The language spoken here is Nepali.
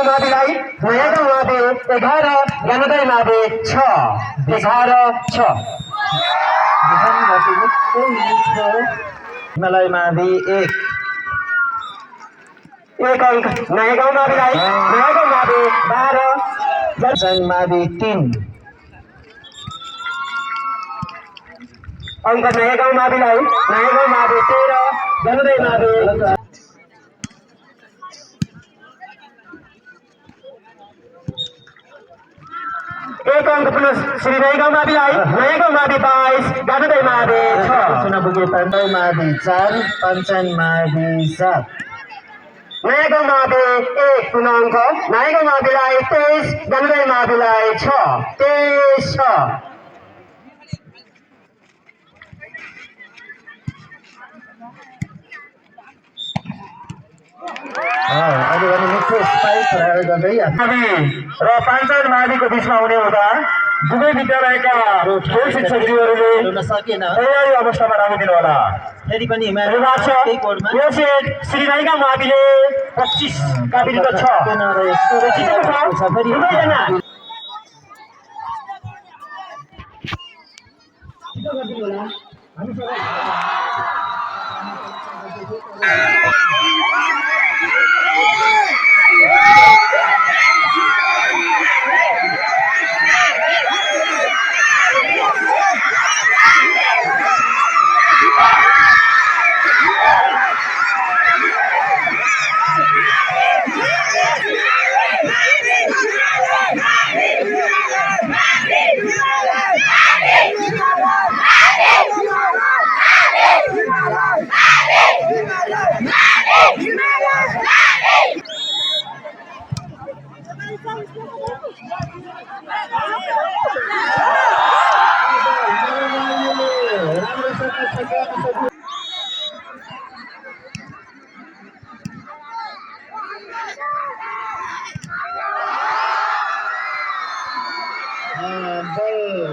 माविलाई नयाँ गाउँ मावि 11 ज्ञानोदय मावि 6 11-6 हिमालय मावि 1 अंक नयाँ गाउँ माविलाई नयाँ गाउँ मावि 12 मावि 3 अंक नयाँ गाउँ माविलाई नयाँ गाउँ मावि 13 ज्ञानोदय मावि 1 अंक पुनः श्री नयाँ गाउँ माविलाई नयाँ गाउँ मावि 22 ज्ञानोदय मावि 6 सुनापुगे पाण्डव मावि 4 पञ्चाङ मावि 7 नयाँ गाउँ मावि 1 पुनः अंक नयाँ गाउँ माविलाई 23 ज्ञानोदय माविलाई 6 23-6 अहिले भने मुख्य स्पाइक प्रयोग गर्दै र पाँचजन माविको बिचमा हुने हुँदा दुवै विद्यालयका खेल शिक्षकज्यूहरूले सकेन तयारी अवस्थामा राखिदिनु होला। फेरि पनि यो सेट श्री नाइका माविले 25 का विरुद्ध 6 दुवैजना बल